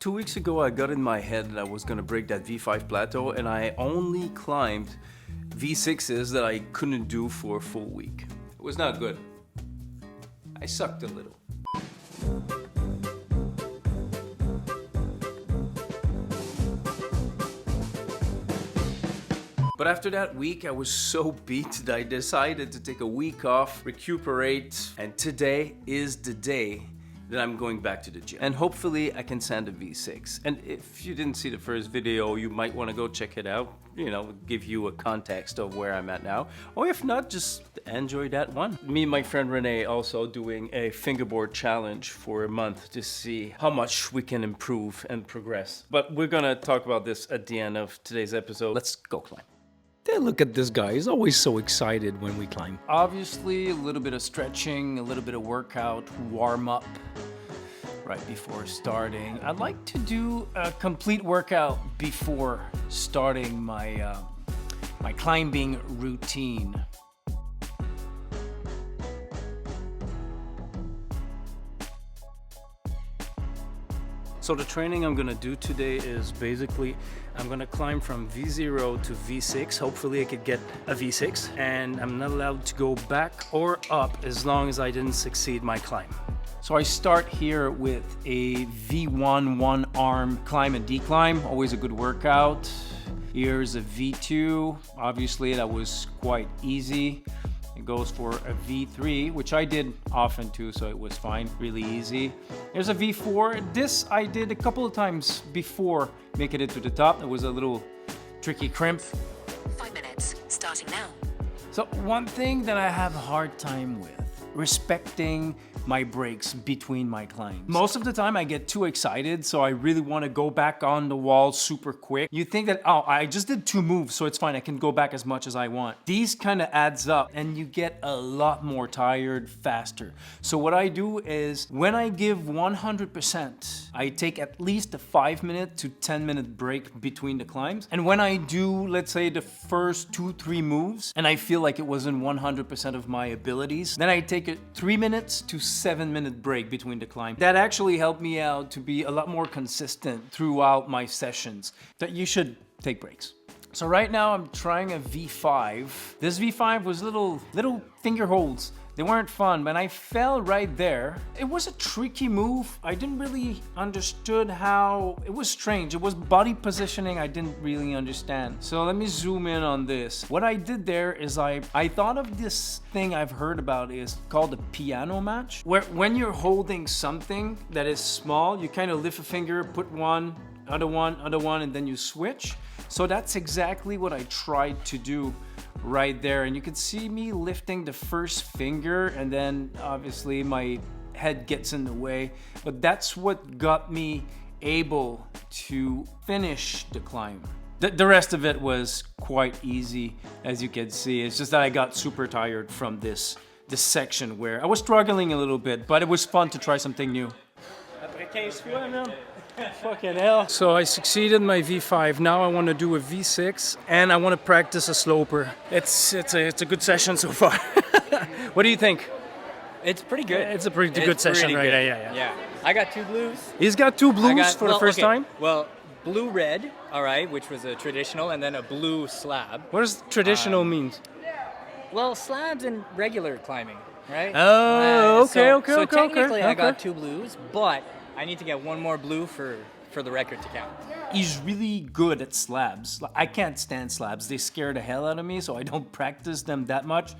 2 weeks ago, I got in my head that I was gonna break that V5 plateau, and I only climbed V6s that I couldn't do for a full week. It was not good. I sucked a little. But after that week, I was so beat that I decided to take a week off, recuperate, and today is the day that I'm going back to the gym. And hopefully I can sand a V6. And if you didn't see the first video, you might want to go check it out. You know, give you a context of where I'm at now. Or if not, just enjoy that one. Me and my friend Renee also doing a fingerboard challenge for a month to see how much we can improve and progress. But we're gonna talk about this at the end of today's episode. Let's go climb. Then look at this guy, he's always so excited when we climb. Obviously, a little bit of stretching, a little bit of workout, warm up right before starting. I'd like to do a complete workout before starting my my climbing routine. So the training I'm gonna do today is basically, I'm gonna climb from V0 to V6. Hopefully I could get a V6, and I'm not allowed to go back or up as long as I didn't succeed my climb. So I start here with a V1 one arm climb and declimb, always a good workout. Here's a V2, obviously that was quite easy. It goes for a V3, which I did often too, so it was fine, really easy. There's a V4. This I did a couple of times before making it to the top. It was a little tricky crimp. 5 minutes, starting now. So one thing that I have a hard time with, respecting my breaks between my climbs. Most of the time I get too excited, so I really want to go back on the wall super quick. You think that, oh, I just did 2 moves, so it's fine, I can go back as much as I want. These kind of adds up, and you get a lot more tired faster. So what I do is, when I give 100%, I take at least a 5-minute to 10-minute break between the climbs. And when I do, let's say, the first 2-3 moves, and I feel like it wasn't 100% of my abilities, then I take a 3 minutes to 7-minute break between the climb. That actually helped me out to be a lot more consistent throughout my sessions. That you should take breaks. So right now I'm trying a V5. This V5 was little finger holds. They weren't fun, but I fell right there. It was a tricky move. I didn't really understood how, it was strange. It was body positioning I didn't really understand. So let me zoom in on this. What I did there is I thought of this thing I've heard about is called a piano match, where when you're holding something that is small, you kind of lift a finger, put one, other one, and then you switch. So that's exactly what I tried to do right there, and you can see me lifting the first finger, and then obviously my head gets in the way, but that's what got me able to finish the climb. The rest of it was quite easy, as you can see. It's just that I got super tired from this section where I was struggling a little bit, but it was fun to try something new. Fucking hell. So I succeeded in my V5. Now I want to do a V6, and I want to practice a sloper. It's a good session so far. What do you think? It's pretty good. It's a pretty good session, right? Good. Yeah. I got 2 blues. He's got 2 blues for the first time? Well, blue-red, all right, which was a traditional, and then a blue slab. What does traditional mean? Well, slabs and regular climbing, right? Oh, okay. So technically I got 2 blues, but I need to get 1 more blue for the record to count. He's really good at slabs. I can't stand slabs. They scare the hell out of me, so I don't practice them that much.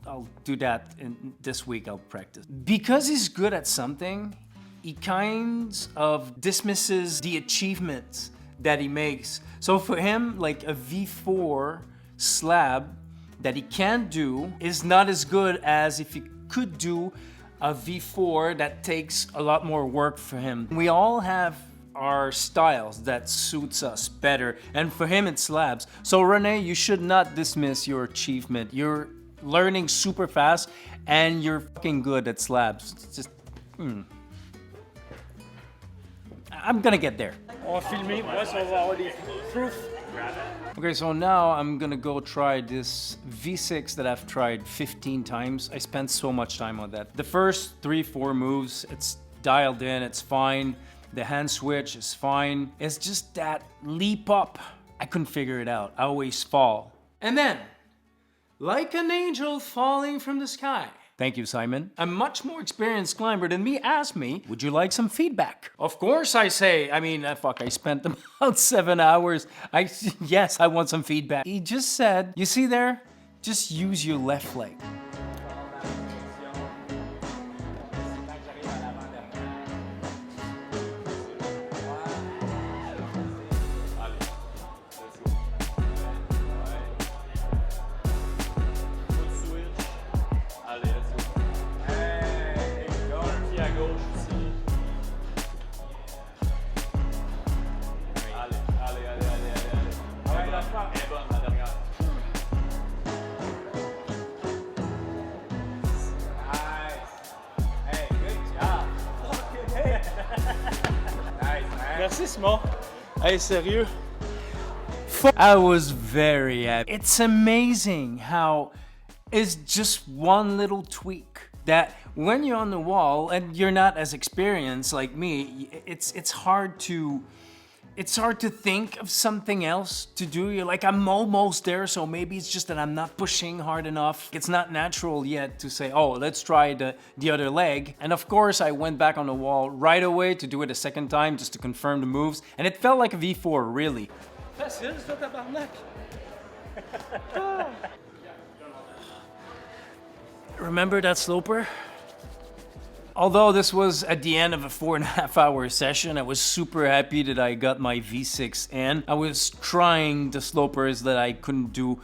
I'll do that this week. I'll practice. Because he's good at something, he kind of dismisses the achievements that he makes. So for him, like a V4 slab that he can't do is not as good as if he could do a V4 that takes a lot more work for him. We all have our styles that suits us better, and for him it's slabs. So Renee, you should not dismiss your achievement. You're learning super fast, and you're fucking good at slabs. It's just, I'm gonna get there. Okay, so now I'm gonna go try this V6 that I've tried 15 times. I spent so much time on that. The first 3-4 moves, it's dialed in, it's fine. The hand switch is fine. It's just that leap up. I couldn't figure it out. I always fall. And then, like an angel falling from the sky. Thank you, Simon. A much more experienced climber than me asked me, would you like some feedback? Of course I say. I mean, fuck, I spent about 7 hours. Yes, I want some feedback. He just said, you see there? Just use your left leg. Merci Simon. Hey, sérieux? I was very happy. It's amazing how it's just one little tweak that when you're on the wall and you're not as experienced like me, it's hard to think of something else to do. You're like, I'm almost there, so maybe it's just that I'm not pushing hard enough. It's not natural yet to say, oh, let's try the other leg. And of course, I went back on the wall right away to do it a second time just to confirm the moves. And it felt like a V4, really. Facile, c'est toi, tabarnak. Remember that sloper? Although this was at the end of a 4.5 hour session, I was super happy that I got my V6 in. I was trying the slopers that I couldn't do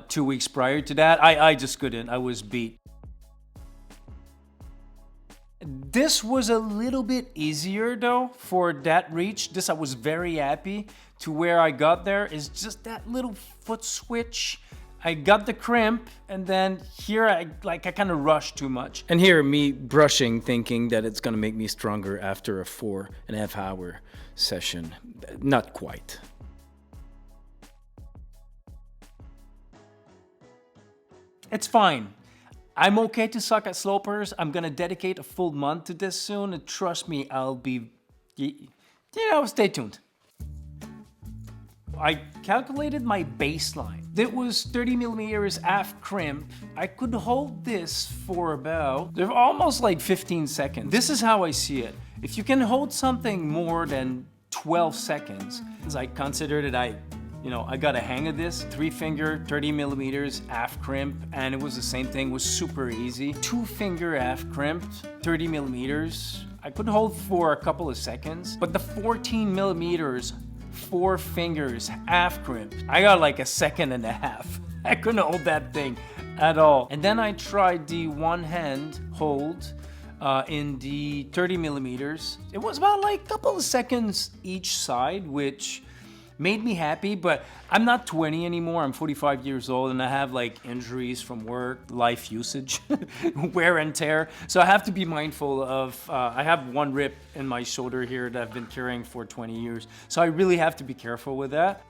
2 weeks prior to that. I just couldn't. I was beat. This was a little bit easier though for that reach. This I was very happy to where I got there is just that little foot switch. I got the crimp, and then here I kind of rushed too much. And here, me brushing, thinking that it's gonna make me stronger after a 4.5 hour session. Not quite. It's fine. I'm okay to suck at slopers. I'm gonna dedicate a full month to this soon, and trust me, I'll be, stay tuned. I calculated my baseline. It was 30 millimeters half crimp. I could hold this for about, almost like 15 seconds. This is how I see it. If you can hold something more than 12 seconds, I consider that I got a hang of this. 3-finger, 30 millimeters, half crimp, and it was the same thing, was super easy. 2-finger half crimped, 30 millimeters. I could hold for a couple of seconds, but the 14 millimeters, 4 fingers, half crimp, I got like a second and a half. I couldn't hold that thing at all. And then I tried the one hand hold in the 30 millimeters. It was about like a couple of seconds each side, which made me happy, but I'm not 20 anymore. I'm 45 years old and I have like injuries from work, life usage, wear and tear. So I have to be mindful of, I have one rip in my shoulder here that I've been carrying for 20 years. So I really have to be careful with that.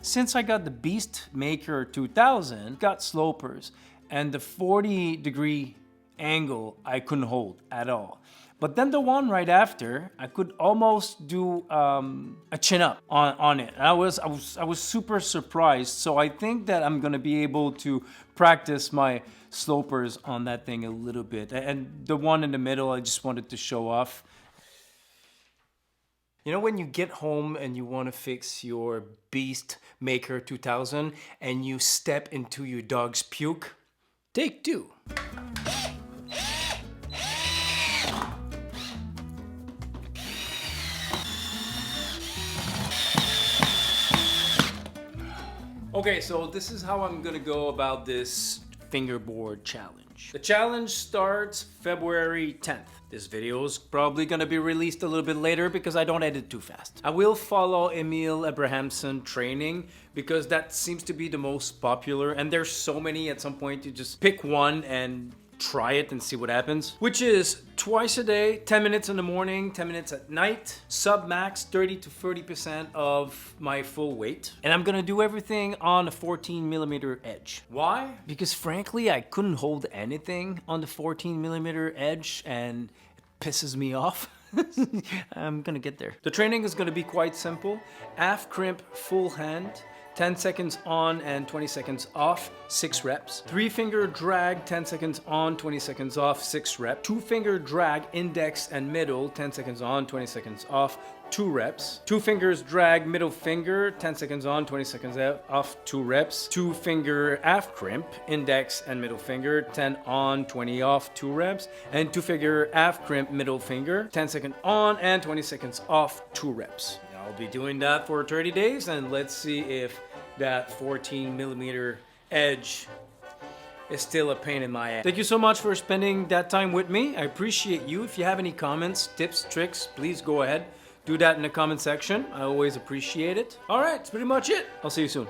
Since I got the Beast Maker 2000, got slopers, and the 40-degree angle I couldn't hold at all. But then the one right after, I could almost do a chin up on it. I was super surprised. So I think that I'm gonna be able to practice my slopers on that thing a little bit. And the one in the middle, I just wanted to show off. You know when you get home and you want to fix your Beast Maker 2000 and you step into your dog's puke? Take 2. Okay, so this is how I'm gonna go about this fingerboard challenge. The challenge starts February 10th. This video is probably gonna be released a little bit later because I don't edit too fast. I will follow Emil Abrahamson training because that seems to be the most popular, and there's so many. At some point you just pick one and try it and see what happens, which is twice a day, 10 minutes in the morning, 10 minutes at night, sub max 30 to 40% of my full weight. And I'm gonna do everything on a 14 millimeter edge. Why? Because frankly, I couldn't hold anything on the 14 millimeter edge and it pisses me off. I'm gonna get there. The training is gonna be quite simple. Half crimp, full hand, 10 seconds on and 20 seconds off, 6 reps. 3-finger drag, 10 seconds on, 20 seconds off, 6 reps. 2-finger drag, index and middle, 10 seconds on, 20 seconds off, 2 reps. 2 fingers drag, middle finger, 10 seconds on, 20 seconds off, 2 reps. 2-finger half crimp, index and middle finger, 10 on, 20 off, 2 reps. And 2-finger half crimp, middle finger, 10 seconds on and 20 seconds off, 2 reps. I'll be doing that for 30 days and let's see if that 14mm edge is still a pain in my ass. Thank you so much for spending that time with me. I appreciate you. If you have any comments, tips, tricks, please go ahead. Do that in the comment section. I always appreciate it. All right, that's pretty much it. I'll see you soon.